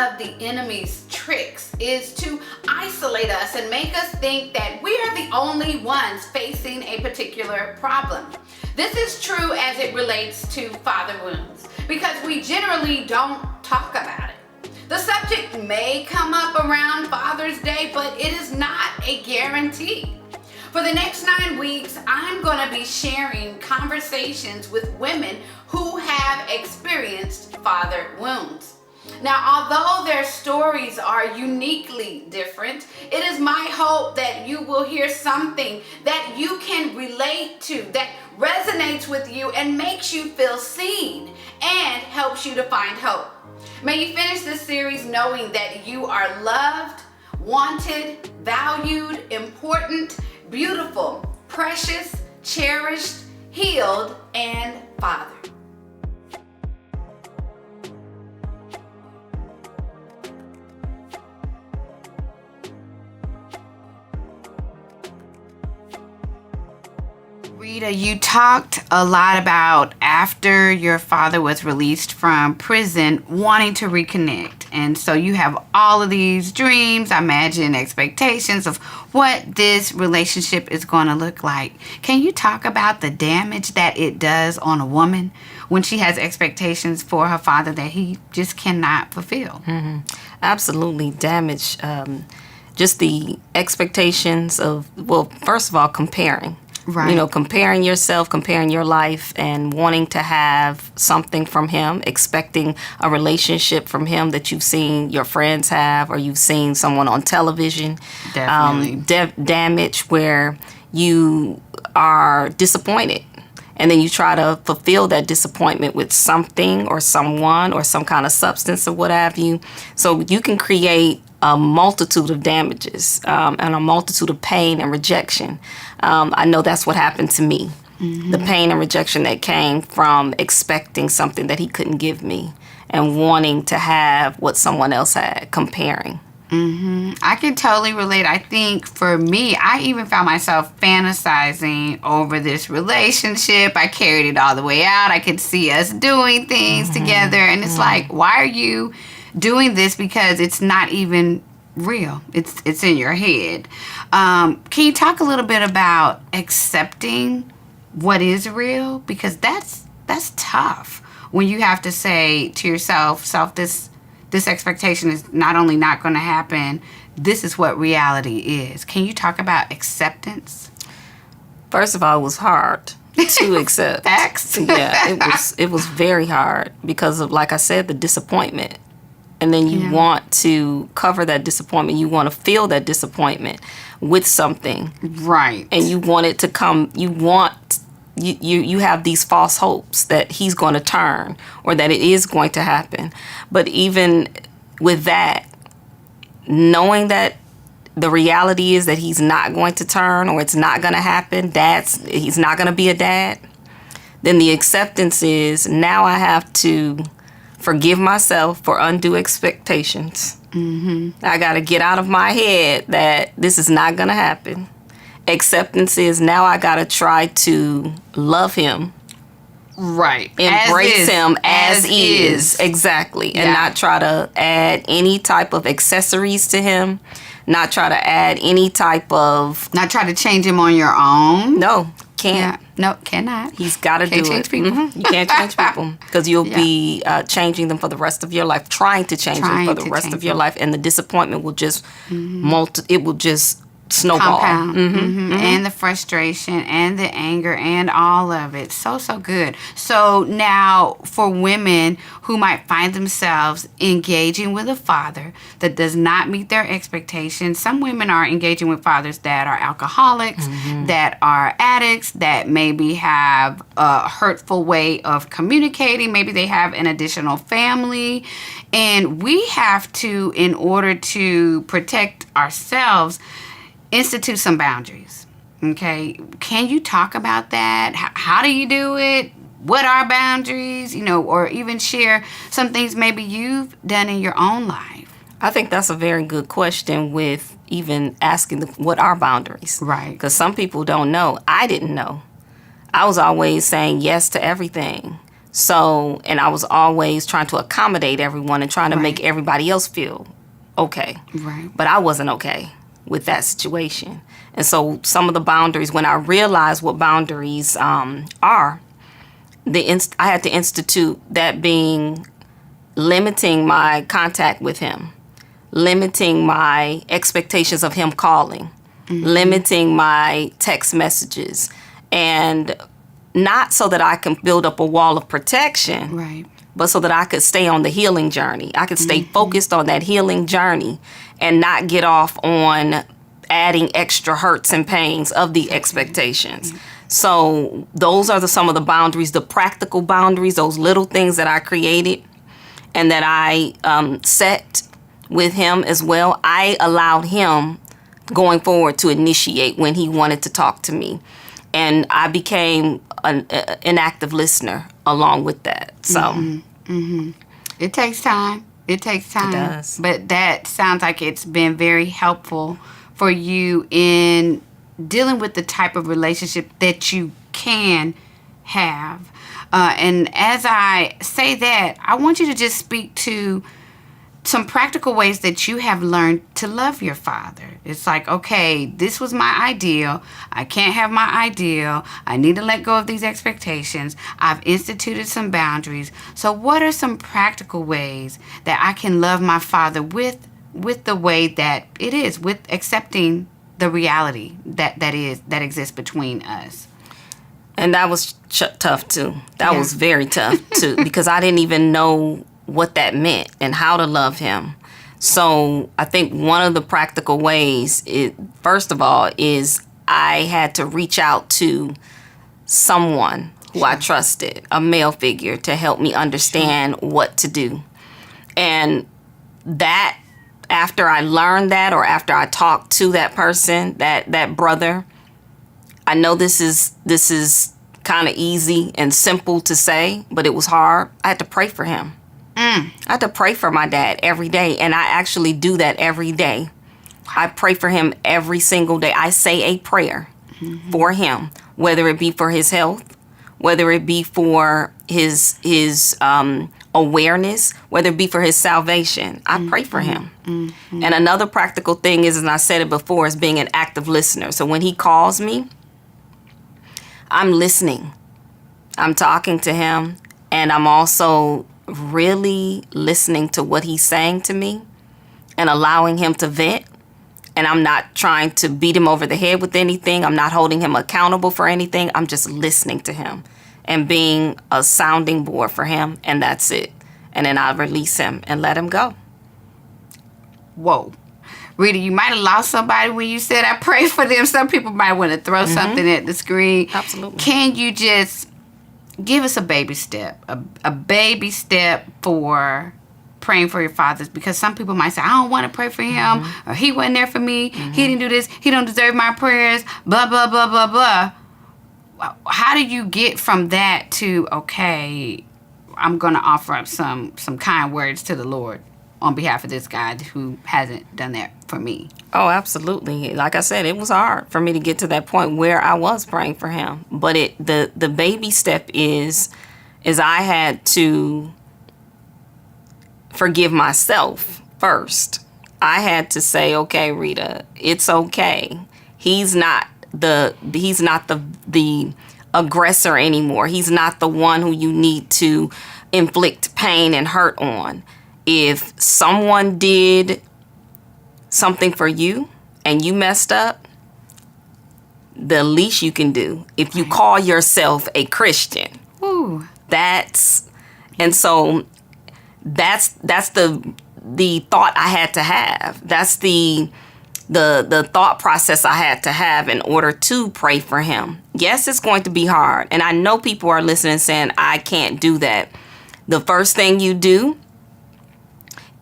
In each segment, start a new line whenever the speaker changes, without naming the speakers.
of the enemy's tricks is to isolate us and make us think that we are the only ones facing a particular problem. This is true as it relates to father wounds because we generally don't talk about it. The subject may come up around Father's Day, but it is not a guarantee. For the next 9 weeks, I'm going to be sharing conversations with women who have experienced father wounds. Now, although their stories are uniquely different, it is my hope that you will hear something that you can relate to, that resonates with you and makes you feel seen and helps you to find hope. May you finish this series knowing that you are loved, wanted, valued, important, beautiful, precious, cherished, healed, and fathered. Rita, you talked a lot about after your father was released from prison, wanting to reconnect. And so you have all of these dreams, I imagine expectations of what this relationship is going to look like. Can you talk about the damage that it does on a woman when she has expectations for her father that he just cannot fulfill?
Mm-hmm. Absolutely. Damage. Just the expectations of, well, first of all, comparing.
Right.
You know, comparing yourself, comparing your life, and wanting to have something from him, expecting a relationship from him that you've seen your friends have or you've seen someone on television.
Definitely.
Damage where you are disappointed. And then you try to fulfill that disappointment with something or someone or some kind of substance or what have you. So you can create a multitude of damages and a multitude of pain and rejection. I know that's what happened to me. Mm-hmm. The pain and rejection that came from expecting something that he couldn't give me and wanting to have what someone else had, comparing.
Mm-hmm. I can totally relate. I think for me, I even found myself fantasizing over this relationship. I carried it all the way out. I could see us doing things together. And it's like, why are you doing this? Because it's not even real. It's in your head. Can you talk a little bit about accepting what is real? Because that's tough when you have to say to yourself, this expectation is not only not going to happen, this is what reality is. Can you talk about acceptance?
First of all, it was hard to accept.
Facts.
Yeah, it was very hard because of, like I said, the disappointment. And then you want to cover that disappointment. You want to feel that disappointment with something.
Right.
And you want it to come, you have these false hopes that he's going to turn or that it is going to happen. But even with that, knowing that the reality is that he's not going to turn or it's not going to happen, he's not going to be a dad, then the acceptance is now I have to forgive myself for undue expectations. Mm-hmm. I got to get out of my head that this is not going to happen. Acceptance is now I got to try to love him.
Right.
Embrace him as is. Exactly. And not try to add any type of accessories to him. Not try to add any type of...
Not try to change him on your own.
No, can't.
Yeah. No, cannot.
He's got to do it.
Can't change people.
Mm-hmm. You can't change people because you'll be changing them for the rest of your life, trying to change them for the rest of your life, and the disappointment will just it will just snowball.
Compound. And the frustration and the anger and all of it. So good. So now for women who might find themselves engaging with a father that does not meet their expectations, some women are engaging with fathers that are alcoholics, that are addicts, that maybe have a hurtful way of communicating. Maybe they have an additional family. And we have to, in order to protect ourselves, institute some boundaries. Okay. Can you talk about that? How do you do it? What are boundaries? Or even share some things maybe you've done in your own life.
I think that's a very good question with even asking what are boundaries.
Right.
Because some people don't know. I didn't know. I was always saying yes to everything. So, and I was always trying to accommodate everyone and trying to
Right.
make everybody else feel okay.
Right.
But I wasn't okay with that situation. And so some of the boundaries, when I realized what boundaries are, I had to institute that being limiting my contact with him, limiting my expectations of him calling, limiting my text messages, and not so that I can build up a wall of protection,
Right.
but so that I could stay on the healing journey. I could stay focused on that healing journey and not get off on adding extra hurts and pains of the expectations. So those are some of the boundaries, the practical boundaries, those little things that I created and that I set with him as well. I allowed him going forward to initiate when he wanted to talk to me. And I became an active listener along with that. So
It takes time. It takes time.
It does.
But that sounds like it's been very helpful for you in dealing with the type of relationship that you can have. And as I say that, I want you to just speak to some practical ways that you have learned to love your father. It's like, okay, this was my ideal. I can't have my ideal. I need to let go of these expectations. I've instituted some boundaries. So what are some practical ways that I can love my father with the way that it is, with accepting the reality that exists between us?
And that was tough too. That
Yeah.
was very tough too, because I didn't even know what that meant and how to love him. So I think one of the practical ways, first of all, is I had to reach out to someone who I trusted, a male figure, to help me understand what to do. And that, after I learned that, or after I talked to that person, that brother, I know this is kind of easy and simple to say, but it was hard. I had to pray for him. I had to pray for my dad every day, and I actually do that every day. I pray for him every single day. I say a prayer for him, whether it be for his health, whether it be for his awareness, whether it be for his salvation. I pray for him. And another practical thing is, and I said it before, is being an active listener. So when he calls me, I'm listening. I'm talking to him, and I'm also really listening to what he's saying to me and allowing him to vent. And I'm not trying to beat him over the head with anything. I'm not holding him accountable for anything. I'm just listening to him and being a sounding board for him, and that's it. And then I release him and let him go.
Whoa. Rita, you might have lost somebody when you said I pray for them. Some people might want to throw something at the screen.
Absolutely.
Can you just give us a baby step, a baby step for praying for your fathers? Because some people might say, I don't want to pray for him, or he wasn't there for me, he didn't do this, he don't deserve my prayers, blah, blah, blah, blah, blah. How do you get from that to, okay, I'm going to offer up some kind words to the Lord on behalf of this guy who hasn't done that for me?
Oh, absolutely. Like I said, it was hard for me to get to that point where I was praying for him. But the baby step is I had to forgive myself first. I had to say, okay, Rita, it's okay. He's not the aggressor anymore. He's not the one who you need to inflict pain and hurt on. If someone did something for you and you messed up, the least you can do, if you call yourself a Christian,
Ooh.
that's the thought I had to have. That's the thought process I had to have in order to pray for him. Yes, it's going to be hard. And I know people are listening saying, I can't do that. The first thing you do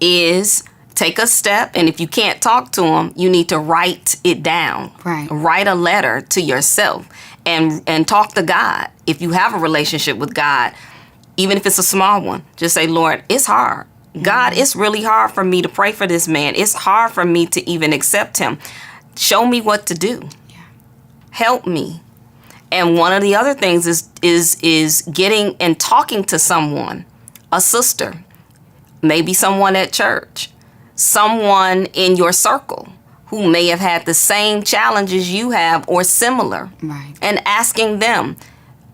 is take a step, and if you can't talk to him, you need to write it down.
Right.
Write a letter to yourself and talk to God. If you have a relationship with God, even if it's a small one, just say, Lord, it's hard. God, it's really hard for me to pray for this man. It's hard for me to even accept him. Show me what to do.
Yeah.
Help me. And one of the other things is getting and talking to someone, a sister, maybe someone at church, someone in your circle who may have had the same challenges you have or similar,
Right.
and asking them,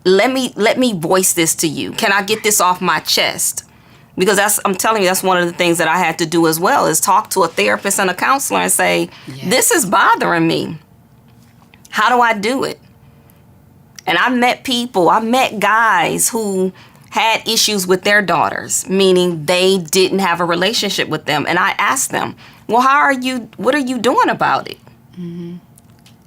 let me voice this to you. Can I get this off my chest? Because I'm telling you, that's one of the things that I had to do as well, is talk to a therapist and a counselor and say, this is bothering me. How do I do it? And I met guys who had issues with their daughters, meaning they didn't have a relationship with them. And I asked them, well, what are you doing about it? Mm-hmm.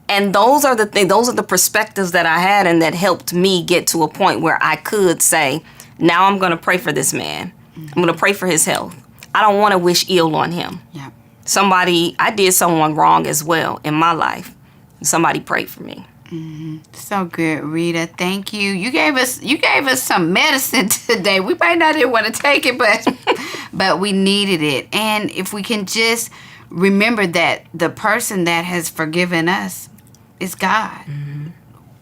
And those are the perspectives that I had, and that helped me get to a point where I could say, now I'm going to pray for this man. Mm-hmm. I'm going to pray for his health. I don't want to wish ill on him. Yeah. I did someone wrong as well in my life. Somebody prayed for me.
Mm-hmm. So good, Rita. Thank you. You gave us some medicine today. We might not even want to take it, but we needed it. And if we can just remember that the person that has forgiven us is God, mm-hmm.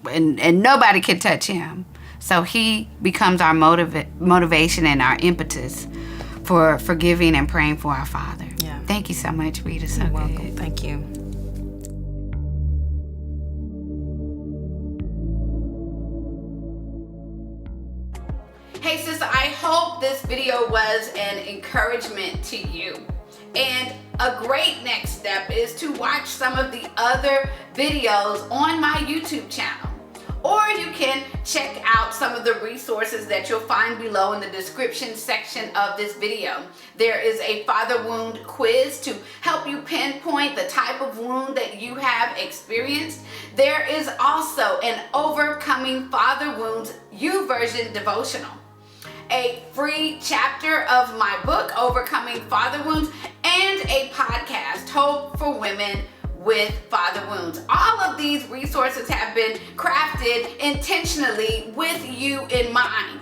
and nobody can touch him. So he becomes our motivation and our impetus for forgiving and praying for our Father. Yeah. Thank you so much, Rita. So
You're
good.
welcome. Thank you.
Hey sister, I hope this video was an encouragement to you. And a great next step is to watch some of the other videos on my YouTube channel. Or you can check out some of the resources that you'll find below in the description section of this video. There is a father wound quiz to help you pinpoint the type of wound that you have experienced. There is also an Overcoming Father Wounds YouVersion devotional, a free chapter of my book, Overcoming Father Wounds, and a podcast, Hope for Women with Father Wounds. All of these resources have been crafted intentionally with you in mind.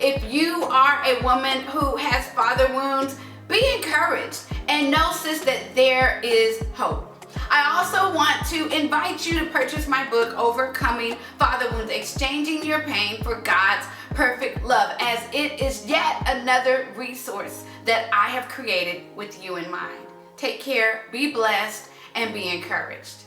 If you are a woman who has father wounds, be encouraged and know, sis, that there is hope. I also want to invite you to purchase my book, Overcoming Father Wounds, Exchanging Your Pain for God's Perfect Love, as it is yet another resource that I have created with you in mind. Take care, be blessed, and be encouraged.